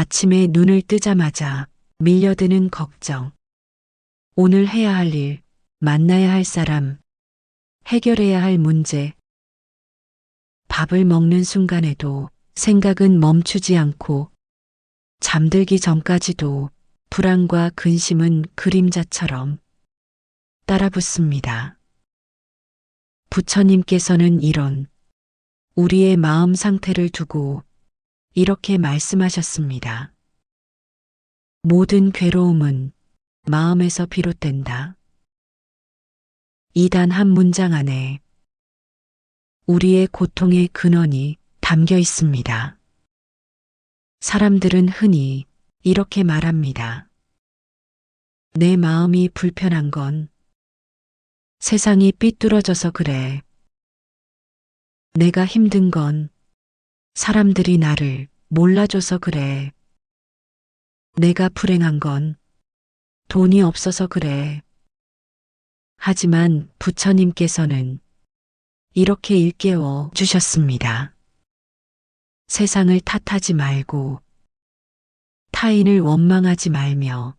아침에 눈을 뜨자마자 밀려드는 걱정. 오늘 해야 할 일, 만나야 할 사람, 해결해야 할 문제. 밥을 먹는 순간에도 생각은 멈추지 않고 잠들기 전까지도 불안과 근심은 그림자처럼 따라붙습니다. 부처님께서는 이런 우리의 마음 상태를 두고 이렇게 말씀하셨습니다. 모든 괴로움은 마음에서 비롯된다. 이 단 한 문장 안에 우리의 고통의 근원이 담겨 있습니다. 사람들은 흔히 이렇게 말합니다. 내 마음이 불편한 건 세상이 삐뚤어져서 그래. 내가 힘든 건 사람들이 나를 몰라줘서 그래. 내가 불행한 건 돈이 없어서 그래. 하지만 부처님께서는 이렇게 일깨워 주셨습니다. 세상을 탓하지 말고 타인을 원망하지 말며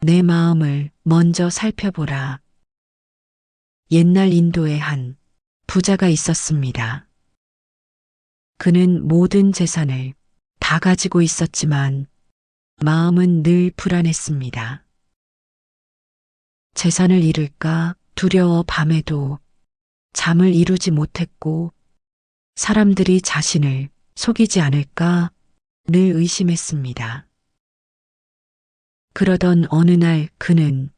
내 마음을 먼저 살펴보라. 옛날 인도에 한 부자가 있었습니다. 그는 모든 재산을 다 가지고 있었지만 마음은 늘 불안했습니다. 재산을 잃을까 두려워 밤에도 잠을 이루지 못했고 사람들이 자신을 속이지 않을까 늘 의심했습니다. 그러던 어느 날 그는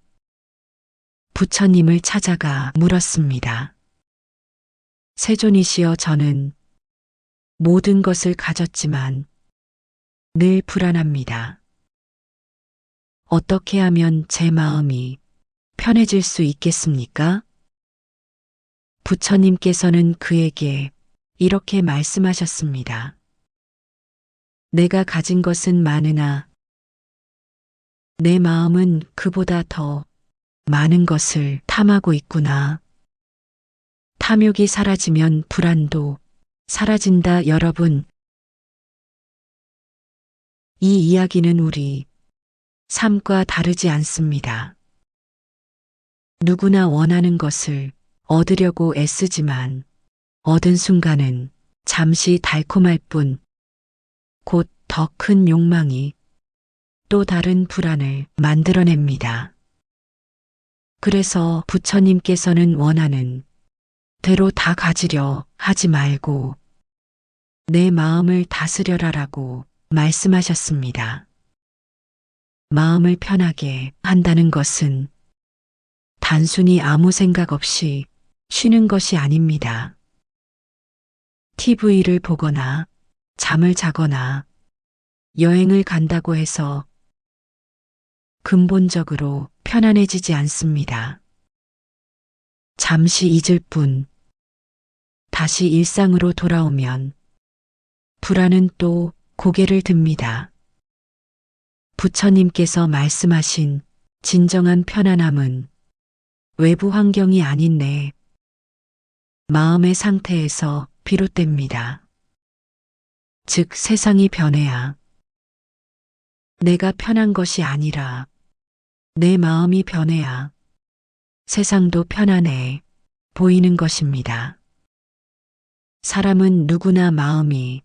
부처님을 찾아가 물었습니다. 세존이시여, 저는 모든 것을 가졌지만 늘 불안합니다. 어떻게 하면 제 마음이 편해질 수 있겠습니까? 부처님께서는 그에게 이렇게 말씀하셨습니다. 내가 가진 것은 많으나 내 마음은 그보다 더 많은 것을 탐하고 있구나. 탐욕이 사라지면 불안도 사라진다. 여러분, 이 이야기는 우리 삶과 다르지 않습니다. 누구나 원하는 것을 얻으려고 애쓰지만 얻은 순간은 잠시 달콤할 뿐 곧 더 큰 욕망이 또 다른 불안을 만들어냅니다. 그래서 부처님께서는 원하는 대로 다 가지려 하지 말고 내 마음을 다스려라라고 말씀하셨습니다. 마음을 편하게 한다는 것은 단순히 아무 생각 없이 쉬는 것이 아닙니다. TV를 보거나 잠을 자거나 여행을 간다고 해서 근본적으로 편안해지지 않습니다. 잠시 잊을 뿐 다시 일상으로 돌아오면 불안은 또 고개를 듭니다. 부처님께서 말씀하신 진정한 편안함은 외부 환경이 아닌 내 마음의 상태에서 비롯됩니다. 즉 세상이 변해야 내가 편한 것이 아니라 내 마음이 변해야 세상도 편안해 보이는 것입니다. 사람은 누구나 마음이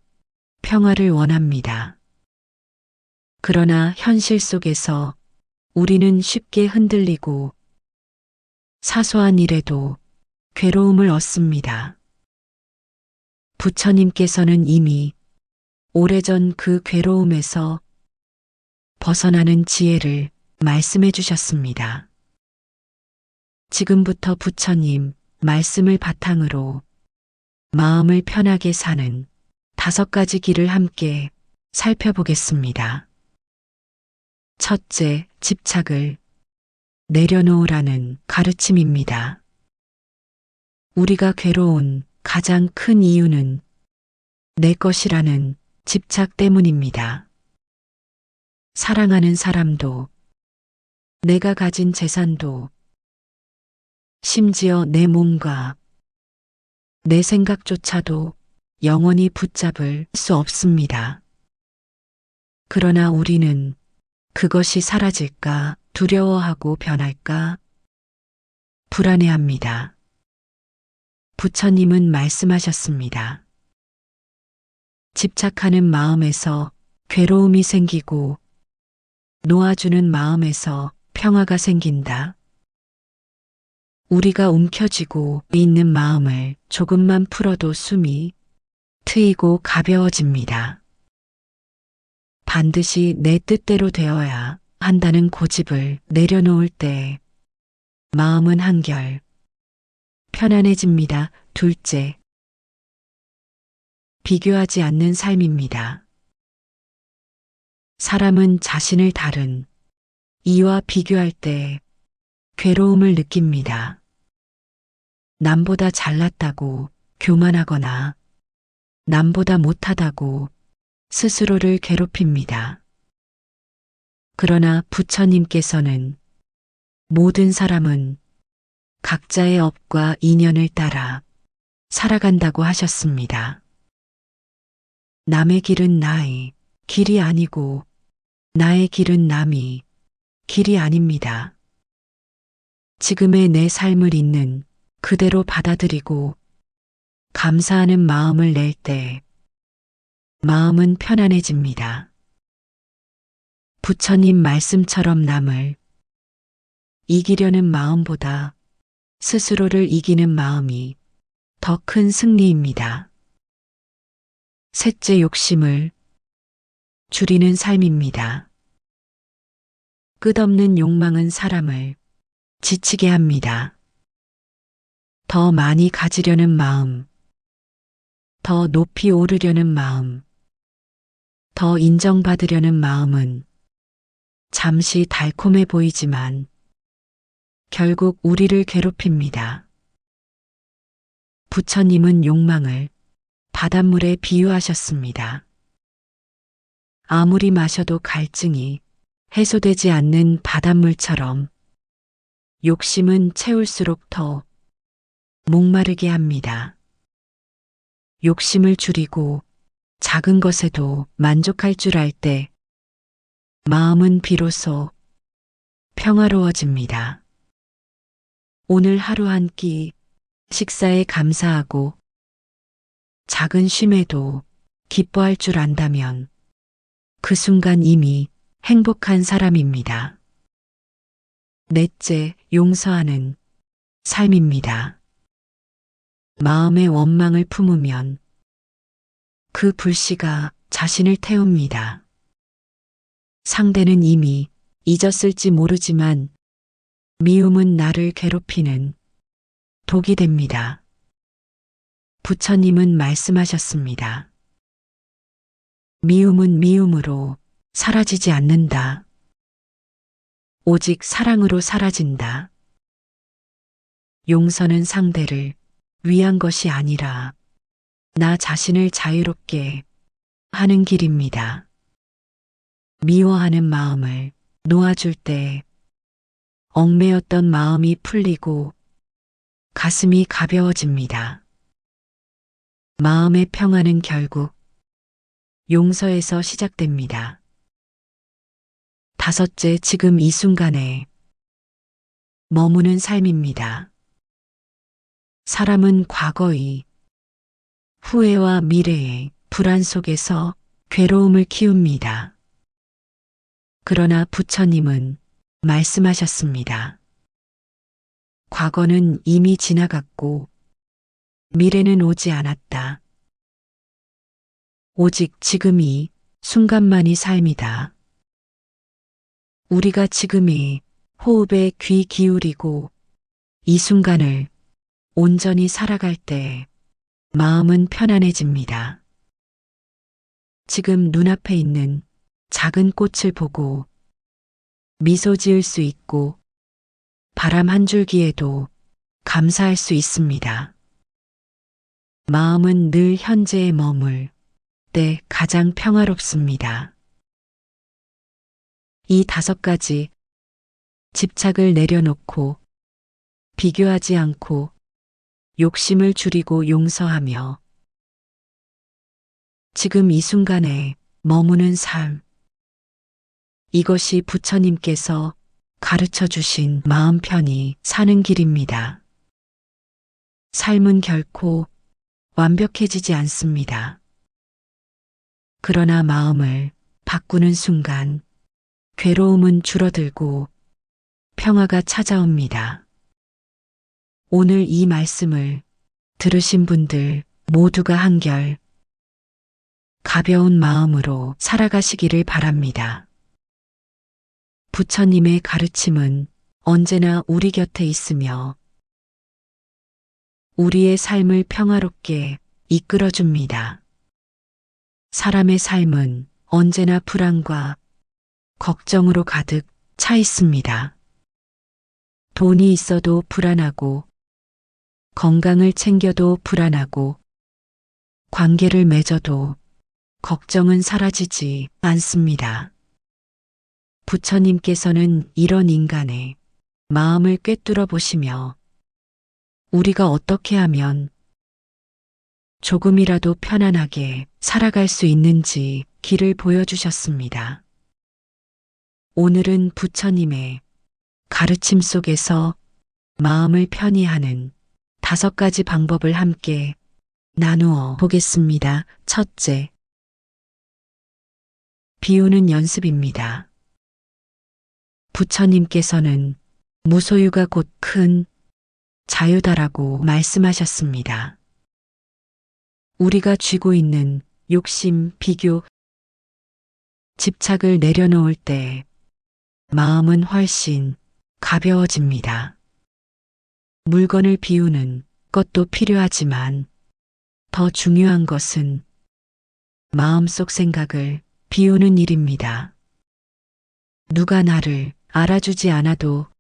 평화를 원합니다. 그러나 현실 속에서 우리는 쉽게 흔들리고 사소한 일에도 괴로움을 얻습니다. 부처님께서는 이미 오래전 그 괴로움에서 벗어나는 지혜를 말씀해 주셨습니다. 지금부터 부처님 말씀을 바탕으로 마음을 편하게 사는 5가지 길을 함께 살펴보겠습니다. 첫째, 집착을 내려놓으라는 가르침입니다. 우리가 괴로운 가장 큰 이유는 내 것이라는 집착 때문입니다. 사랑하는 사람도, 내가 가진 재산도, 심지어 내 몸과 내 생각조차도 영원히 붙잡을 수 없습니다. 그러나 우리는 그것이 사라질까 두려워하고 변할까 불안해합니다. 부처님은 말씀하셨습니다. 집착하는 마음에서 괴로움이 생기고 놓아주는 마음에서 평화가 생긴다. 우리가 움켜쥐고 있는 마음을 조금만 풀어도 숨이 트이고 가벼워집니다. 반드시 내 뜻대로 되어야 한다는 고집을 내려놓을 때 마음은 한결 편안해집니다. 둘째, 비교하지 않는 삶입니다. 사람은 자신을 다른 이와 비교할 때 괴로움을 느낍니다. 남보다 잘났다고 교만하거나 남보다 못하다고 스스로를 괴롭힙니다. 그러나 부처님께서는 모든 사람은 각자의 업과 인연을 따라 살아간다고 하셨습니다. 남의 길은 나의 길이 아니고 나의 길은 남이 길이 아닙니다. 지금의 내 삶을 있는 그대로 받아들이고 감사하는 마음을 낼 때 마음은 편안해집니다. 부처님 말씀처럼 남을 이기려는 마음보다 스스로를 이기는 마음이 더 큰 승리입니다. 셋째, 욕심을 줄이는 삶입니다. 끝없는 욕망은 사람을 지치게 합니다. 더 많이 가지려는 마음, 더 높이 오르려는 마음, 더 인정받으려는 마음은 잠시 달콤해 보이지만 결국 우리를 괴롭힙니다. 부처님은 욕망을 바닷물에 비유하셨습니다. 아무리 마셔도 갈증이 해소되지 않는 바닷물처럼 욕심은 채울수록 더 목마르게 합니다. 욕심을 줄이고 작은 것에도 만족할 줄 알 때 마음은 비로소 평화로워집니다. 오늘 하루 한 끼 식사에 감사하고 작은 쉼에도 기뻐할 줄 안다면 그 순간 이미 행복한 사람입니다. 넷째, 용서하는 삶입니다. 마음의 원망을 품으면 그 불씨가 자신을 태웁니다. 상대는 이미 잊었을지 모르지만 미움은 나를 괴롭히는 독이 됩니다. 부처님은 말씀하셨습니다. 미움은 미움으로 사라지지 않는다. 오직 사랑으로 사라진다. 용서는 상대를 위한 것이 아니라 나 자신을 자유롭게 하는 길입니다. 미워하는 마음을 놓아줄 때 얽매였던 마음이 풀리고 가슴이 가벼워집니다. 마음의 평화는 결국 용서에서 시작됩니다. 다섯째, 지금 이 순간에 머무는 삶입니다. 사람은 과거의 후회와 미래의 불안 속에서 괴로움을 키웁니다. 그러나 부처님은 말씀하셨습니다. 과거는 이미 지나갔고 미래는 오지 않았다. 오직 지금 이 순간만이 삶이다. 우리가 지금의 호흡에 귀 기울이고 이 순간을 온전히 살아갈 때 마음은 편안해집니다. 지금 눈앞에 있는 작은 꽃을 보고 미소 지을 수 있고 바람 한 줄기에도 감사할 수 있습니다. 마음은 늘 현재에 머물 때 가장 평화롭습니다. 이 5가지 집착을 내려놓고 비교하지 않고 욕심을 줄이고 용서하며 지금 이 순간에 머무는 삶, 이것이 부처님께서 가르쳐 주신 마음 편히 사는 길입니다. 삶은 결코 완벽해지지 않습니다. 그러나 마음을 바꾸는 순간 괴로움은 줄어들고 평화가 찾아옵니다. 오늘 이 말씀을 들으신 분들 모두가 한결 가벼운 마음으로 살아가시기를 바랍니다. 부처님의 가르침은 언제나 우리 곁에 있으며 우리의 삶을 평화롭게 이끌어줍니다. 사람의 삶은 언제나 불안과 걱정으로 가득 차 있습니다. 돈이 있어도 불안하고, 건강을 챙겨도 불안하고, 관계를 맺어도 걱정은 사라지지 않습니다. 부처님께서는 이런 인간의 마음을 꿰뚫어 보시며 우리가 어떻게 하면 조금이라도 편안하게 살아갈 수 있는지 길을 보여주셨습니다. 오늘은 부처님의 가르침 속에서 마음을 편히 하는 5가지 방법을 함께 나누어 보겠습니다. 첫째, 비우는 연습입니다. 부처님께서는 무소유가 곧 큰 자유다라고 말씀하셨습니다. 우리가 쥐고 있는 욕심, 비교, 집착을 내려놓을 때 마음은 훨씬 가벼워집니다. 물건을 비우는 것도 필요하지만 더 중요한 것은 마음속 생각을 비우는 일입니다. 누가 나를 알아주지 않아도,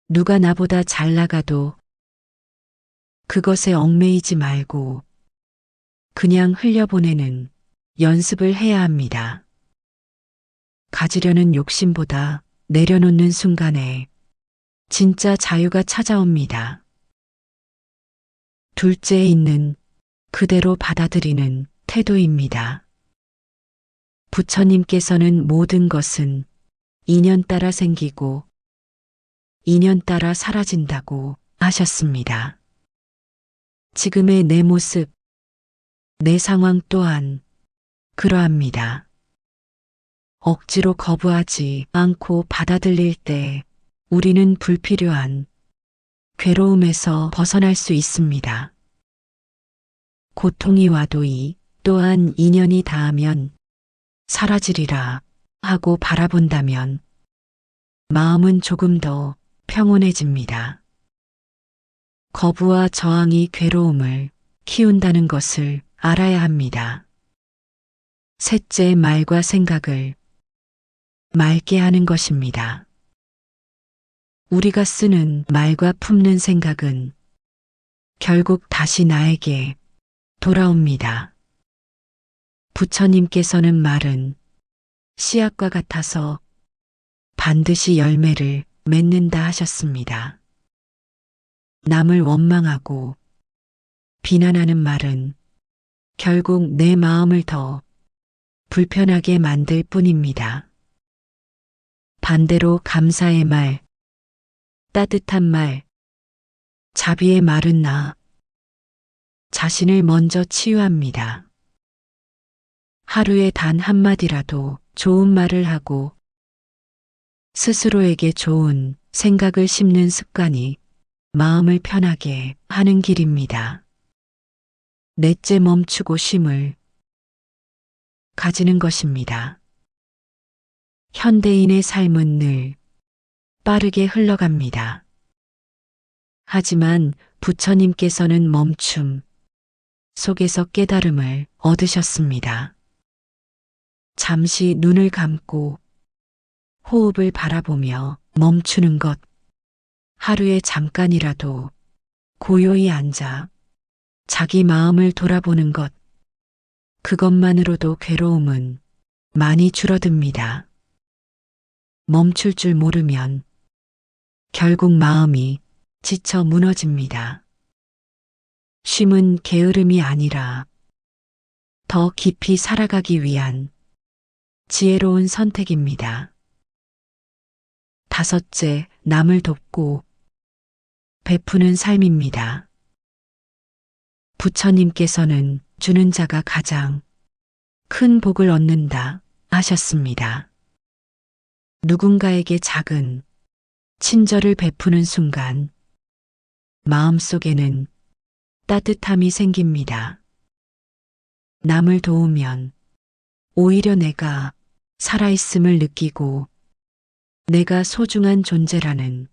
누가 나보다 잘 나가도 그것에 얽매이지 말고 그냥 흘려보내는 연습을 해야 합니다. 가지려는 욕심보다 내려놓는 순간에 진짜 자유가 찾아옵니다. 둘째, 있는 그대로 받아들이는 태도입니다. 부처님께서는 모든 것은 인연 따라 생기고 인연 따라 사라진다고 하셨습니다. 지금의 내 모습, 내 상황 또한 그러합니다. 억지로 거부하지 않고 받아들일 때 우리는 불필요한 괴로움에서 벗어날 수 있습니다. 고통이 와도 이 또한 인연이 닿으면 사라지리라 하고 바라본다면 마음은 조금 더 평온해집니다. 거부와 저항이 괴로움을 키운다는 것을 알아야 합니다. 셋째, 말과 생각을 맑게 하는 것입니다. 우리가 쓰는 말과 품는 생각은 결국 다시 나에게 돌아옵니다. 부처님께서는 말은 씨앗과 같아서 반드시 열매를 맺는다 하셨습니다. 남을 원망하고 비난하는 말은 결국 내 마음을 더 불편하게 만들 뿐입니다. 반대로 감사의 말, 따뜻한 말, 자비의 말은 나 자신을 먼저 치유합니다. 하루에 단 한마디라도 좋은 말을 하고 스스로에게 좋은 생각을 심는 습관이 마음을 편하게 하는 길입니다. 넷째, 멈추고 쉼을 가지는 것입니다. 현대인의 삶은 늘 빠르게 흘러갑니다. 하지만 부처님께서는 멈춤 속에서 깨달음을 얻으셨습니다. 잠시 눈을 감고 호흡을 바라보며 멈추는 것, 하루에 잠깐이라도 고요히 앉아 자기 마음을 돌아보는 것, 그것만으로도 괴로움은 많이 줄어듭니다. 멈출 줄 모르면 결국 마음이 지쳐 무너집니다. 쉼은 게으름이 아니라 더 깊이 살아가기 위한 지혜로운 선택입니다. 5째, 남을 돕고 베푸는 삶입니다. 부처님께서는 주는 자가 가장 큰 복을 얻는다 하셨습니다. 누군가에게 작은 친절을 베푸는 순간 마음속에는 따뜻함이 생깁니다. 남을 도우면 오히려 내가 살아있음을 느끼고 내가 소중한 존재라는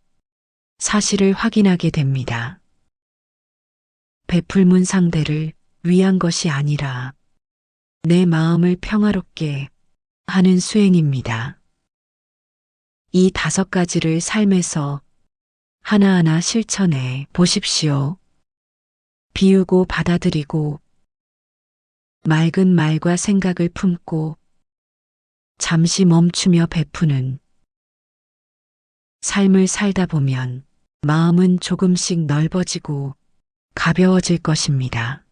사실을 확인하게 됩니다. 베풀문 상대를 위한 것이 아니라 내 마음을 평화롭게 하는 수행입니다. 이 5가지를 삶에서 하나하나 실천해 보십시오. 비우고 받아들이고 맑은 말과 생각을 품고 잠시 멈추며 베푸는 삶을 살다 보면 마음은 조금씩 넓어지고 가벼워질 것입니다.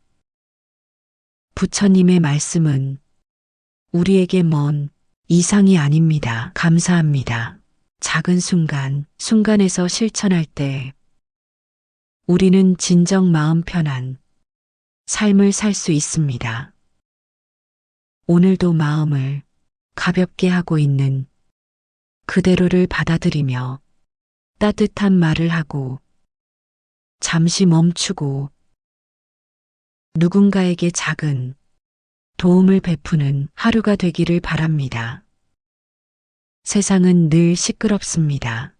부처님의 말씀은 우리에게 먼 이상이 아닙니다. 감사합니다. 작은 순간, 순간에서 실천할 때 우리는 진정 마음 편한 삶을 살 수 있습니다. 오늘도 마음을 가볍게 하고 있는 그대로를 받아들이며 따뜻한 말을 하고 잠시 멈추고 누군가에게 작은 도움을 베푸는 하루가 되기를 바랍니다. 세상은 늘 시끄럽습니다.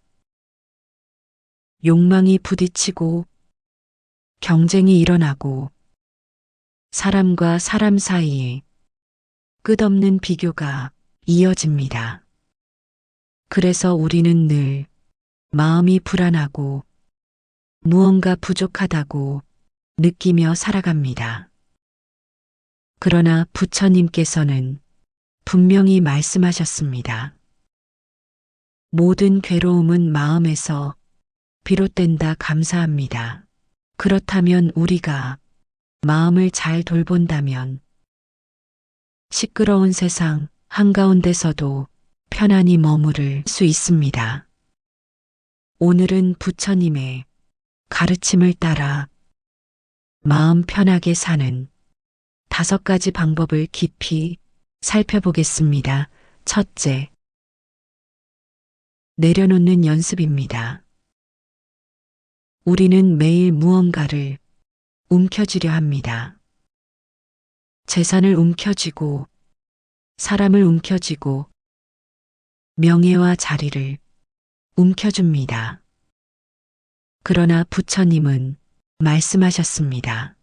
욕망이 부딪히고 경쟁이 일어나고 사람과 사람 사이에 끝없는 비교가 이어집니다. 그래서 우리는 늘 마음이 불안하고 무언가 부족하다고 느끼며 살아갑니다. 그러나 부처님께서는 분명히 말씀하셨습니다. 모든 괴로움은 마음에서 비롯된다. 감사합니다. 그렇다면 우리가 마음을 잘 돌본다면 시끄러운 세상 한가운데서도 편안히 머무를 수 있습니다. 오늘은 부처님의 가르침을 따라 마음 편하게 사는 5가지 방법을 깊이 살펴보겠습니다. 첫째, 내려놓는 연습입니다. 우리는 매일 무언가를 움켜쥐려 합니다. 재산을 움켜쥐고, 사람을 움켜쥐고, 명예와 자리를 움켜줍니다. 그러나 부처님은 말씀하셨습니다.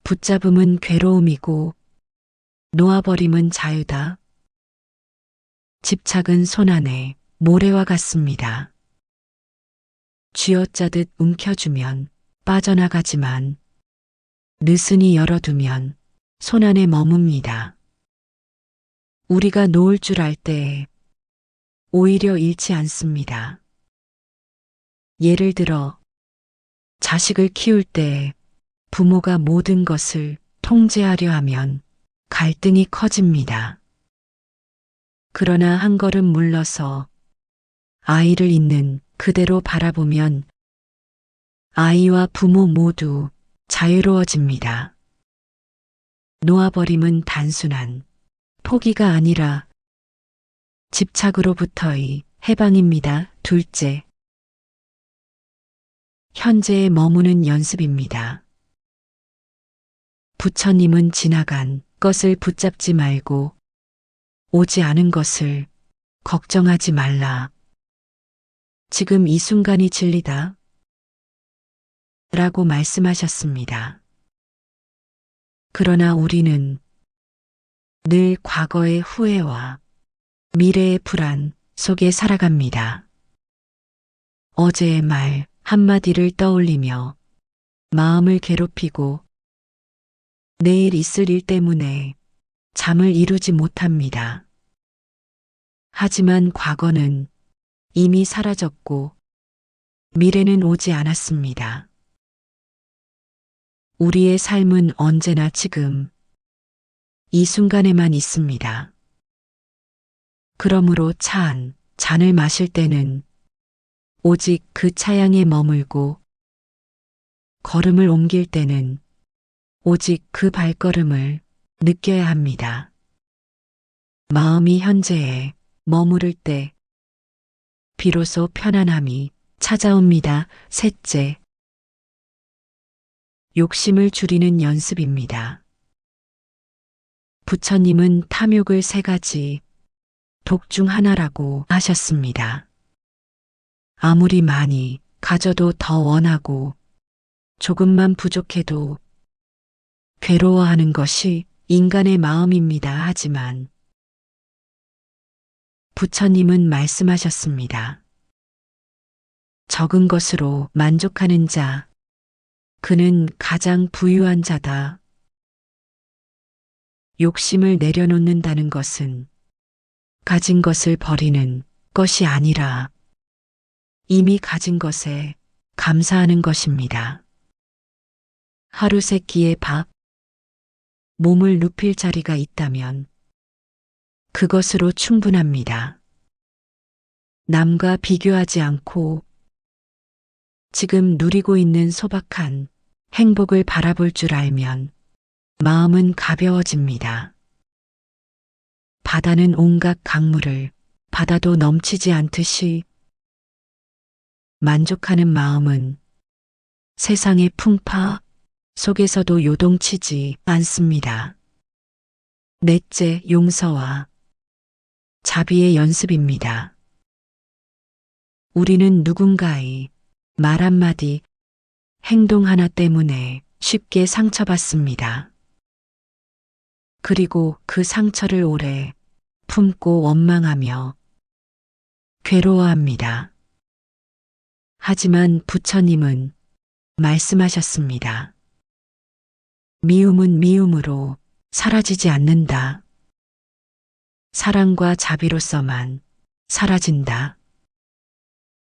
붙잡음은 괴로움이고 놓아버림은 자유다. 집착은 손안에 모래와 같습니다. 쥐어짜듯 움켜주면 빠져나가지만 느슨히 열어두면 손안에 머뭅니다. 우리가 놓을 줄 알 때 오히려 잃지 않습니다. 예를 들어 자식을 키울 때 부모가 모든 것을 통제하려 하면 갈등이 커집니다. 그러나 한 걸음 물러서 아이를 있는 그대로 바라보면 아이와 부모 모두 자유로워집니다. 놓아버림은 단순한 포기가 아니라 집착으로부터의 해방입니다. 둘째, 현재에 머무는 연습입니다. 부처님은 지나간 것을 붙잡지 말고 오지 않은 것을 걱정하지 말라. 지금 이 순간이 진리다. 라고 말씀하셨습니다. 그러나 우리는 늘 과거의 후회와 미래의 불안 속에 살아갑니다. 어제의 말 한마디를 떠올리며 마음을 괴롭히고 내일 있을 일 때문에 잠을 이루지 못합니다. 하지만 과거는 이미 사라졌고 미래는 오지 않았습니다. 우리의 삶은 언제나 지금 이 순간에만 있습니다. 그러므로 차안, 잔을 마실 때는 오직 그 차양에 머물고 걸음을 옮길 때는 오직 그 발걸음을 느껴야 합니다. 마음이 현재에 머무를 때 비로소 편안함이 찾아옵니다. 셋째, 욕심을 줄이는 연습입니다. 부처님은 탐욕을 세 가지 독 중 하나라고 하셨습니다. 아무리 많이 가져도 더 원하고 조금만 부족해도 괴로워하는 것이 인간의 마음입니다. 하지만 부처님은 말씀하셨습니다. 적은 것으로 만족하는 자, 그는 가장 부유한 자다. 욕심을 내려놓는다는 것은 가진 것을 버리는 것이 아니라 이미 가진 것에 감사하는 것입니다. 하루 세 끼의 밥, 몸을 눕힐 자리가 있다면 그것으로 충분합니다. 남과 비교하지 않고 지금 누리고 있는 소박한 행복을 바라볼 줄 알면 마음은 가벼워집니다. 바다는 온갖 강물을 받아도 넘치지 않듯이 만족하는 마음은 세상의 풍파 속에서도 요동치지 않습니다. 넷째, 용서와 자비의 연습입니다. 우리는 누군가의 말 한마디, 행동 하나 때문에 쉽게 상처받습니다. 그리고 그 상처를 오래 품고 원망하며 괴로워합니다. 하지만 부처님은 말씀하셨습니다. 미움은 미움으로 사라지지 않는다. 사랑과 자비로서만 사라진다.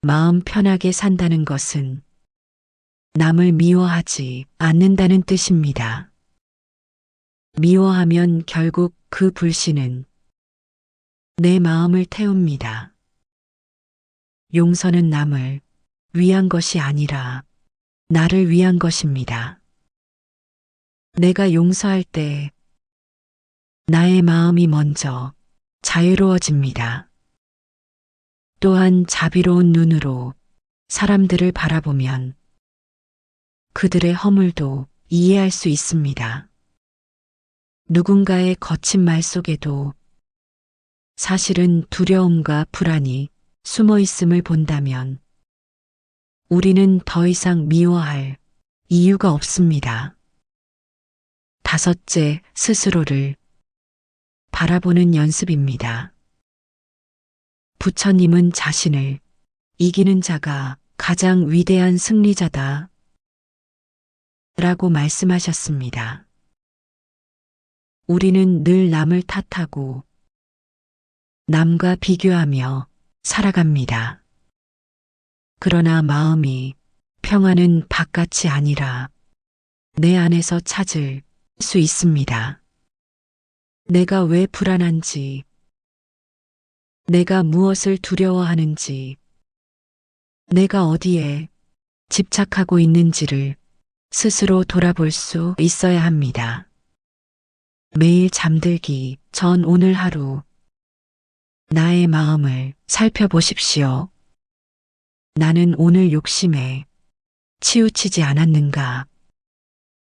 마음 편하게 산다는 것은 남을 미워하지 않는다는 뜻입니다. 미워하면 결국 그 불신은 내 마음을 태웁니다. 용서는 남을 위한 것이 아니라 나를 위한 것입니다. 내가 용서할 때 나의 마음이 먼저 자유로워집니다. 또한 자비로운 눈으로 사람들을 바라보면 그들의 허물도 이해할 수 있습니다. 누군가의 거친 말 속에도 사실은 두려움과 불안이 숨어 있음을 본다면 우리는 더 이상 미워할 이유가 없습니다. 다섯째, 스스로를 바라보는 연습입니다. 부처님은 자신을 이기는 자가 가장 위대한 승리자다 라고 말씀하셨습니다. 우리는 늘 남을 탓하고 남과 비교하며 살아갑니다. 그러나 마음이 평안은 바깥이 아니라 내 안에서 찾을 수 있습니다. 내가 왜 불안한지, 내가 무엇을 두려워하는지, 내가 어디에 집착하고 있는지를 스스로 돌아볼 수 있어야 합니다. 매일 잠들기 전 오늘 하루 나의 마음을 살펴보십시오. 나는 오늘 욕심에 치우치지 않았는가?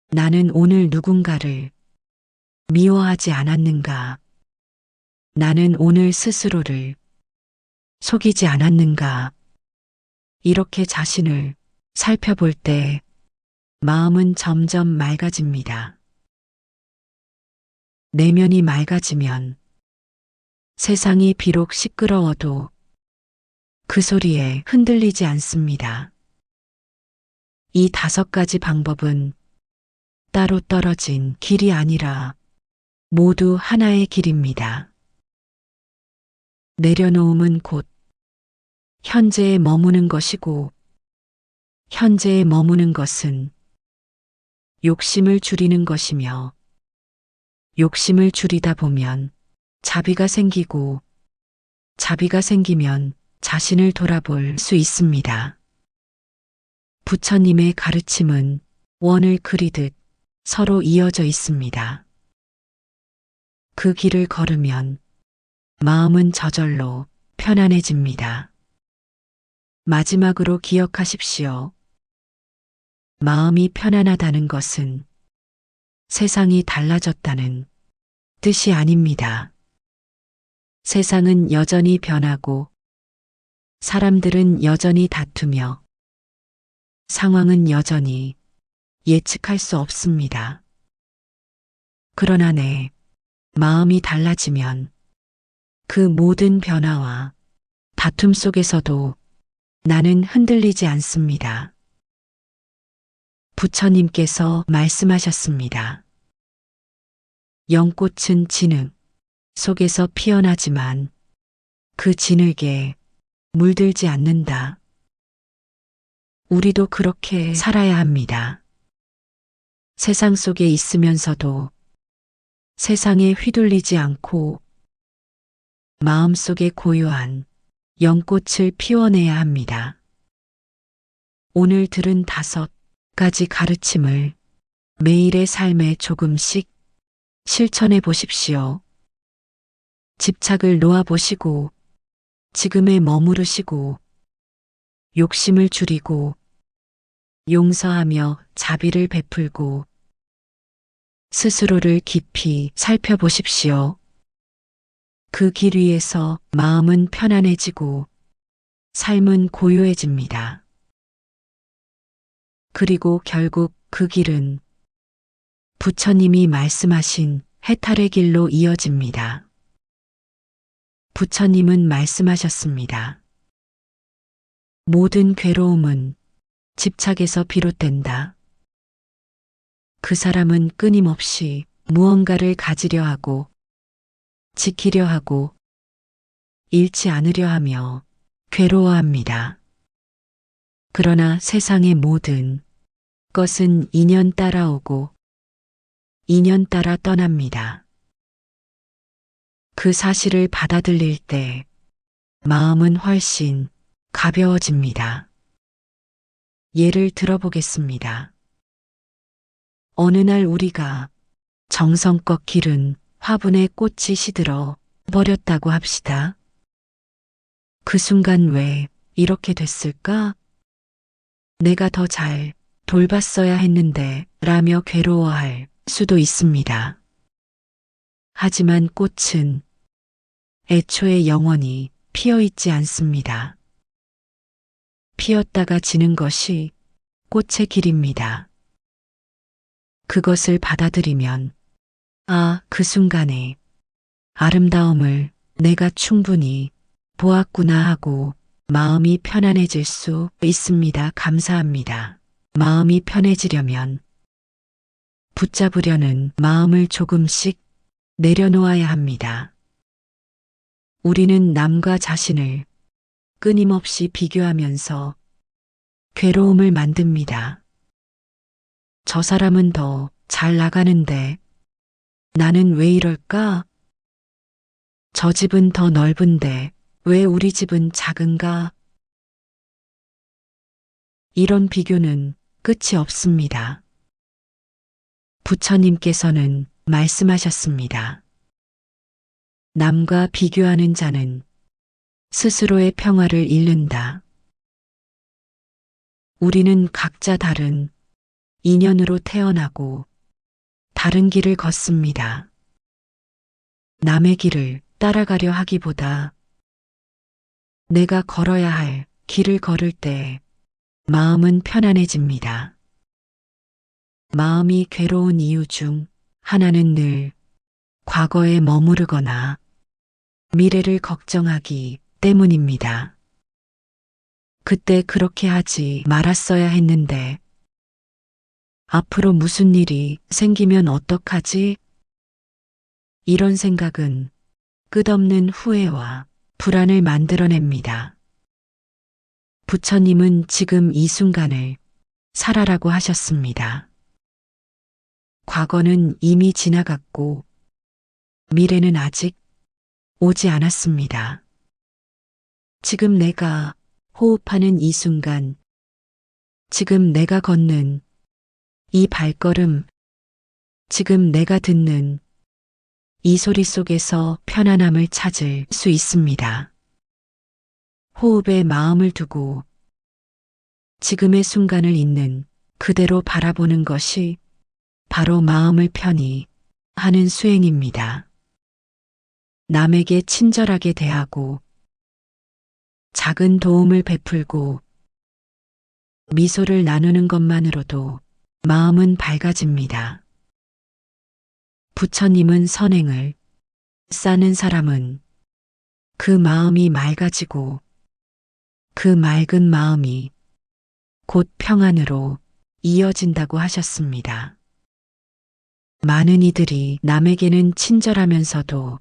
나는 오늘 누군가를 미워하지 않았는가? 나는 오늘 스스로를 속이지 않았는가? 이렇게 자신을 살펴볼 때 마음은 점점 맑아집니다. 내면이 맑아지면 세상이 비록 시끄러워도 그 소리에 흔들리지 않습니다. 이 5가지 방법은 따로 떨어진 길이 아니라 모두 하나의 길입니다. 내려놓음은 곧 현재에 머무는 것이고 현재에 머무는 것은 욕심을 줄이는 것이며 욕심을 줄이다 보면 자비가 생기고 자비가 생기면 자신을 돌아볼 수 있습니다. 부처님의 가르침은 원을 그리듯 서로 이어져 있습니다. 그 길을 걸으면 마음은 저절로 편안해집니다. 마지막으로 기억하십시오. 마음이 편안하다는 것은 세상이 달라졌다는 뜻이 아닙니다. 세상은 여전히 변하고 사람들은 여전히 다투며 상황은 여전히 예측할 수 없습니다. 그러나 내 마음이 달라지면 그 모든 변화와 다툼 속에서도 나는 흔들리지 않습니다. 부처님께서 말씀하셨습니다. 영꽃은 진흙 속에서 피어나지만 그 진흙에 물들지 않는다. 우리도 그렇게 살아야 합니다. 세상 속에 있으면서도 세상에 휘둘리지 않고 마음속에 고요한 영꽃을 피워내야 합니다. 오늘 들은 5가지 가르침을 매일의 삶에 조금씩 실천해 보십시오. 집착을 놓아보시고 지금에 머무르시고 욕심을 줄이고 용서하며 자비를 베풀고 스스로를 깊이 살펴보십시오. 그 길 위에서 마음은 편안해지고 삶은 고요해집니다. 그리고 결국 그 길은 부처님이 말씀하신 해탈의 길로 이어집니다. 부처님은 말씀하셨습니다. 모든 괴로움은 집착에서 비롯된다. 그 사람은 끊임없이 무언가를 가지려 하고 지키려 하고 잃지 않으려 하며 괴로워합니다. 그러나 세상의 모든 것은 인연 따라오고 인연 따라 떠납니다. 그 사실을 받아들일 때 마음은 훨씬 가벼워집니다. 예를 들어보겠습니다. 어느 날 우리가 정성껏 기른 화분에 꽃이 시들어 버렸다고 합시다. 그 순간 왜 이렇게 됐을까? 내가 더 잘 돌봤어야 했는데 라며 괴로워할 수도 있습니다. 하지만 꽃은 애초에 영원히 피어 있지 않습니다. 피었다가 지는 것이 꽃의 길입니다. 그것을 받아들이면 그 순간에 아름다움을 내가 충분히 보았구나 하고 마음이 편안해질 수 있습니다. 감사합니다. 마음이 편해지려면 붙잡으려는 마음을 조금씩 내려놓아야 합니다. 우리는 남과 자신을 끊임없이 비교하면서 괴로움을 만듭니다. 저 사람은 더 잘 나가는데 나는 왜 이럴까? 저 집은 더 넓은데 왜 우리 집은 작은가? 이런 비교는 끝이 없습니다. 부처님께서는 말씀하셨습니다. 남과 비교하는 자는 스스로의 평화를 잃는다. 우리는 각자 다른 인연으로 태어나고 다른 길을 걷습니다. 남의 길을 따라가려 하기보다 내가 걸어야 할 길을 걸을 때 마음은 편안해집니다. 마음이 괴로운 이유 중 하나는 늘 과거에 머무르거나 미래를 걱정하기 때문입니다. 그때 그렇게 하지 말았어야 했는데 앞으로 무슨 일이 생기면 어떡하지? 이런 생각은 끝없는 후회와 불안을 만들어냅니다. 부처님은 지금 이 순간을 살아라고 하셨습니다. 과거는 이미 지나갔고 미래는 아직 오지 않았습니다. 지금 내가 호흡하는 이 순간, 지금 내가 걷는 이 발걸음, 지금 내가 듣는 이 소리 속에서 편안함을 찾을 수 있습니다. 호흡에 마음을 두고 지금의 순간을 있는 그대로 바라보는 것이 바로 마음을 편히 하는 수행입니다. 남에게 친절하게 대하고 작은 도움을 베풀고 미소를 나누는 것만으로도 마음은 밝아집니다. 부처님은 선행을 쌓는 사람은 그 마음이 맑아지고 그 맑은 마음이 곧 평안으로 이어진다고 하셨습니다. 많은 이들이 남에게는 친절하면서도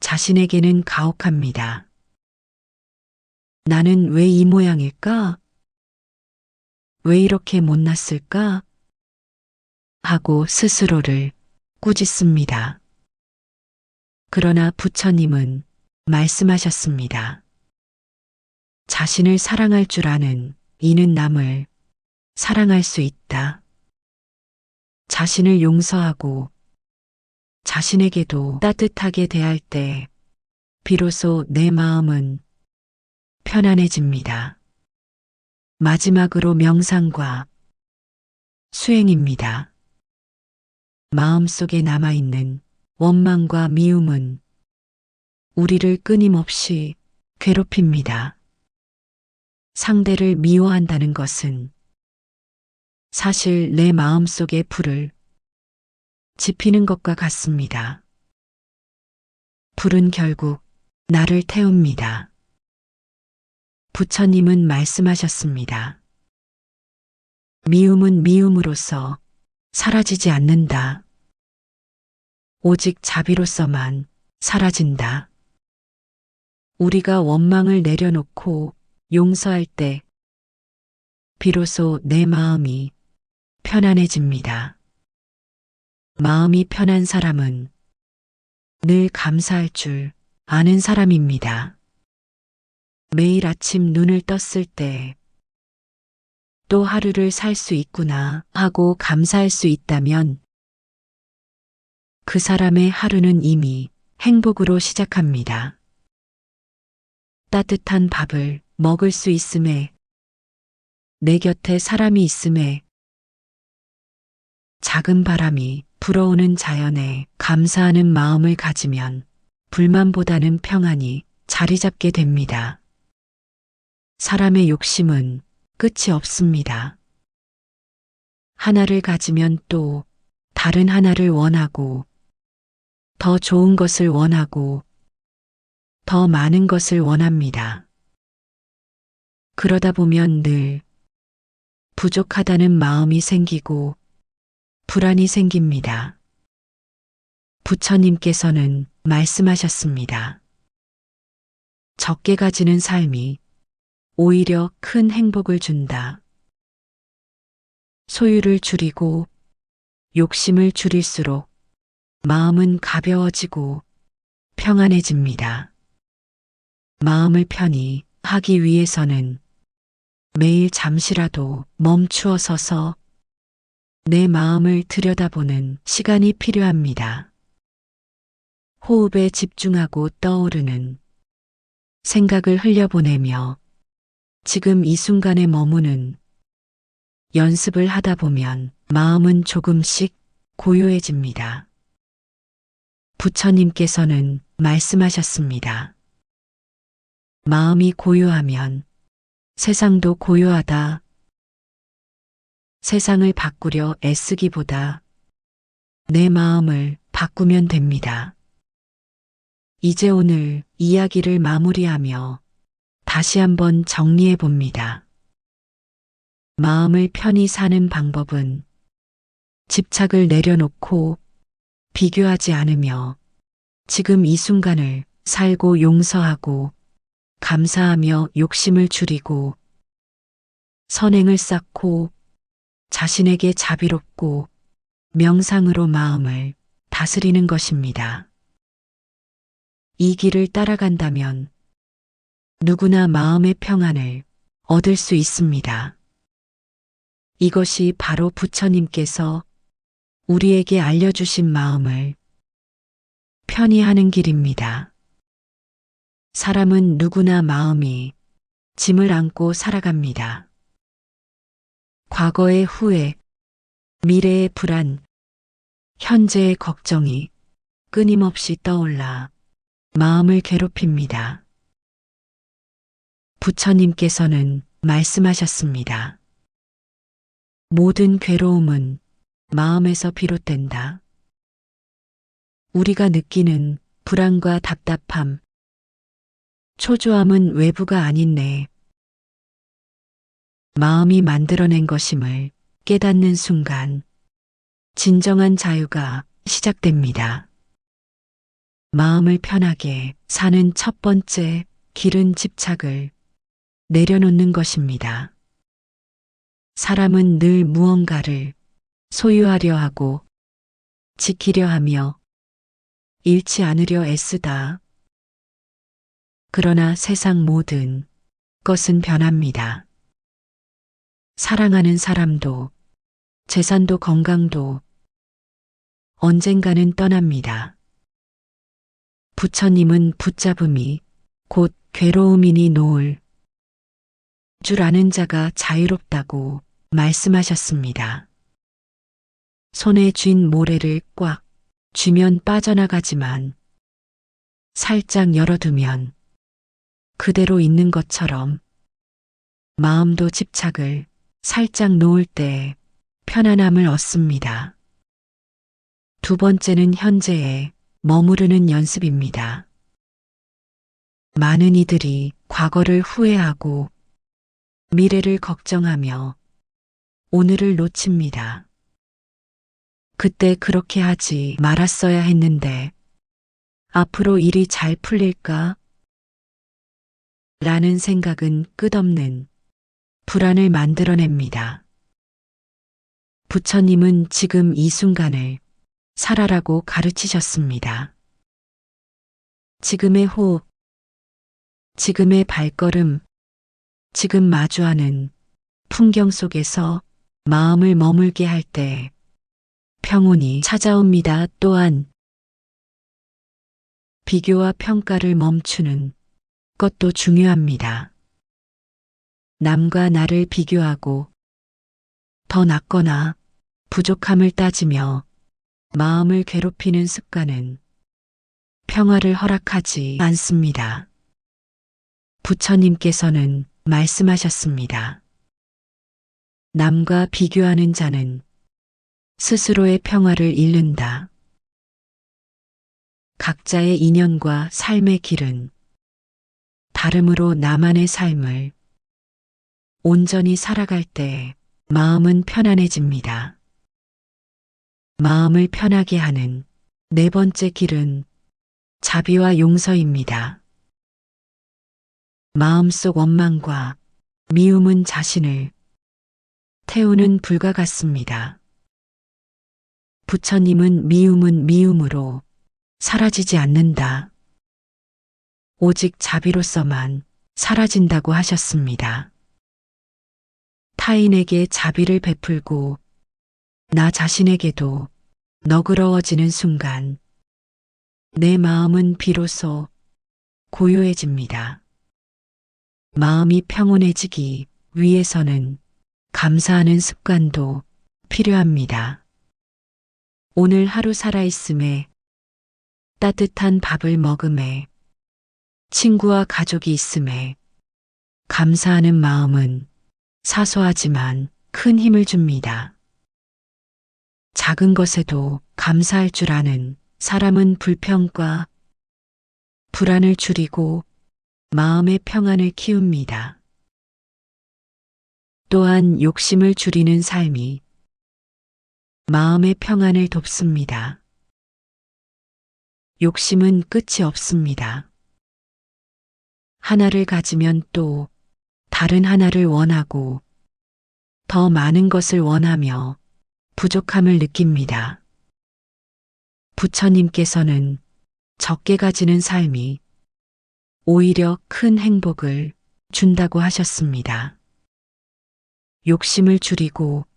자신에게는 가혹합니다. 나는 왜 이 모양일까? 왜 이렇게 못났을까? 하고 스스로를 꾸짖습니다. 그러나 부처님은 말씀하셨습니다. 자신을 사랑할 줄 아는 이는 남을 사랑할 수 있다. 자신을 용서하고 자신에게도 따뜻하게 대할 때 비로소 내 마음은 편안해집니다. 마지막으로 명상과 수행입니다. 마음속에 남아있는 원망과 미움은 우리를 끊임없이 괴롭힙니다. 상대를 미워한다는 것은 사실 내 마음속에 불을 지피는 것과 같습니다. 불은 결국 나를 태웁니다. 부처님은 말씀하셨습니다. 미움은 미움으로써 사라지지 않는다. 오직 자비로서만 사라진다. 우리가 원망을 내려놓고 용서할 때 비로소 내 마음이 편안해집니다. 마음이 편한 사람은 늘 감사할 줄 아는 사람입니다. 매일 아침 눈을 떴을 때 또 하루를 살 수 있구나 하고 감사할 수 있다면 그 사람의 하루는 이미 행복으로 시작합니다. 따뜻한 밥을 먹을 수 있음에, 내 곁에 사람이 있음에, 작은 바람이 불어오는 자연에 감사하는 마음을 가지면 불만보다는 평안이 자리 잡게 됩니다. 사람의 욕심은 끝이 없습니다. 하나를 가지면 또 다른 하나를 원하고, 더 좋은 것을 원하고, 더 많은 것을 원합니다. 그러다 보면 늘 부족하다는 마음이 생기고 불안이 생깁니다. 부처님께서는 말씀하셨습니다. 적게 가지는 삶이 오히려 큰 행복을 준다. 소유를 줄이고 욕심을 줄일수록 마음은 가벼워지고 평안해집니다. 마음을 편히 하기 위해서는 매일 잠시라도 멈추어 서서 내 마음을 들여다보는 시간이 필요합니다. 호흡에 집중하고 떠오르는 생각을 흘려보내며 지금 이 순간에 머무는 연습을 하다 보면 마음은 조금씩 고요해집니다. 부처님께서는 말씀하셨습니다. 마음이 고요하면 세상도 고요하다. 세상을 바꾸려 애쓰기보다 내 마음을 바꾸면 됩니다. 이제 오늘 이야기를 마무리하며 다시 한번 정리해 봅니다. 마음을 편히 사는 방법은 집착을 내려놓고 비교하지 않으며 지금 이 순간을 살고 용서하고 감사하며 욕심을 줄이고 선행을 쌓고 자신에게 자비롭고 명상으로 마음을 다스리는 것입니다. 이 길을 따라간다면 누구나 마음의 평안을 얻을 수 있습니다. 이것이 바로 부처님께서 우리에게 알려주신 마음을 편히 하는 길입니다. 사람은 누구나 마음이 짐을 안고 살아갑니다. 과거의 후회, 미래의 불안, 현재의 걱정이 끊임없이 떠올라 마음을 괴롭힙니다. 부처님께서는 말씀하셨습니다. 모든 괴로움은 마음에서 비롯된다. 우리가 느끼는 불안과 답답함, 초조함은 외부가 아닌 내 마음이 만들어낸 것임을 깨닫는 순간 진정한 자유가 시작됩니다. 마음을 편하게 사는 첫 번째 길은 집착을 내려놓는 것입니다. 사람은 늘 무언가를 소유하려 하고 지키려 하며 잃지 않으려 애쓰다. 그러나 세상 모든 것은 변합니다. 사랑하는 사람도 재산도 건강도 언젠가는 떠납니다. 부처님은 붙잡음이 곧 괴로움이니 놓을 줄 아는 자가 자유롭다고 말씀하셨습니다. 손에 쥔 모래를 꽉 쥐면 빠져나가지만 살짝 열어두면 그대로 있는 것처럼 마음도 집착을 살짝 놓을 때 편안함을 얻습니다. 두 번째는 현재에 머무르는 연습입니다. 많은 이들이 과거를 후회하고 미래를 걱정하며 오늘을 놓칩니다. 그때 그렇게 하지 말았어야 했는데 앞으로 일이 잘 풀릴까? 라는 생각은 끝없는 불안을 만들어냅니다. 부처님은 지금 이 순간을 살아라고 가르치셨습니다. 지금의 호흡, 지금의 발걸음, 지금 마주하는 풍경 속에서 마음을 머물게 할 때 평온이 찾아옵니다. 또한 비교와 평가를 멈추는 것도 중요합니다. 남과 나를 비교하고 더 낫거나 부족함을 따지며 마음을 괴롭히는 습관은 평화를 허락하지 않습니다. 부처님께서는 말씀하셨습니다. 남과 비교하는 자는 스스로의 평화를 잃는다. 각자의 인연과 삶의 길은 다름으로 나만의 삶을 온전히 살아갈 때 마음은 편안해집니다. 마음을 편하게 하는 네 번째 길은 자비와 용서입니다. 마음속 원망과 미움은 자신을 태우는 불과 같습니다. 부처님은 미움은 미움으로 사라지지 않는다. 오직 자비로서만 사라진다고 하셨습니다. 타인에게 자비를 베풀고 나 자신에게도 너그러워지는 순간 내 마음은 비로소 고요해집니다. 마음이 평온해지기 위해서는 감사하는 습관도 필요합니다. 오늘 하루 살아있음에, 따뜻한 밥을 먹음에, 친구와 가족이 있음에 감사하는 마음은 사소하지만 큰 힘을 줍니다. 작은 것에도 감사할 줄 아는 사람은 불평과 불안을 줄이고 마음의 평안을 키웁니다. 또한 욕심을 줄이는 삶이 마음의 평안을 돕습니다. 욕심은 끝이 없습니다. 하나를 가지면 또 다른 하나를 원하고 더 많은 것을 원하며 부족함을 느낍니다. 부처님께서는 적게 가지는 삶이 오히려 큰 행복을 준다고 하셨습니다. 욕심을 줄이고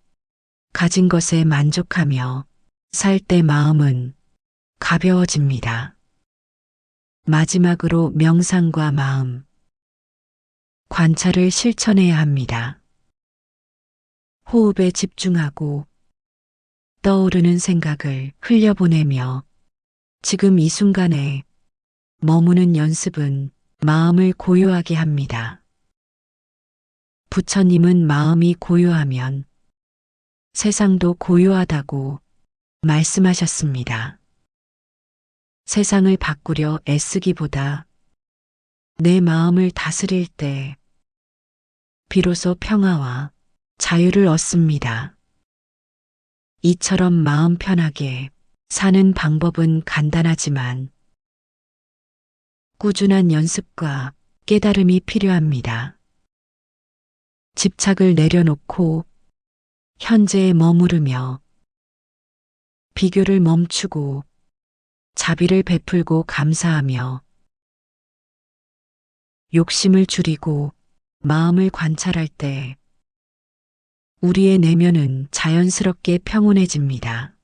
가진 것에 만족하며 살 때 마음은 가벼워집니다. 마지막으로 명상과 마음, 관찰을 실천해야 합니다. 호흡에 집중하고 떠오르는 생각을 흘려보내며 지금 이 순간에 머무는 연습은 마음을 고요하게 합니다. 부처님은 마음이 고요하면 세상도 고요하다고 말씀하셨습니다. 세상을 바꾸려 애쓰기보다 내 마음을 다스릴 때 비로소 평화와 자유를 얻습니다. 이처럼 마음 편하게 사는 방법은 간단하지만 꾸준한 연습과 깨달음이 필요합니다. 집착을 내려놓고 현재에 머무르며 비교를 멈추고 자비를 베풀고 감사하며 욕심을 줄이고 마음을 관찰할 때 우리의 내면은 자연스럽게 평온해집니다.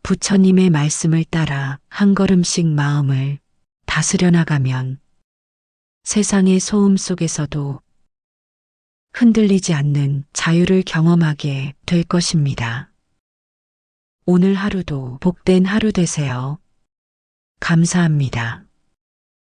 부처님의 말씀을 따라 한 걸음씩 마음을 다스려 나가면 세상의 소음 속에서도 흔들리지 않는 자유를 경험하게 될 것입니다. 오늘 하루도 복된 하루 되세요. 감사합니다.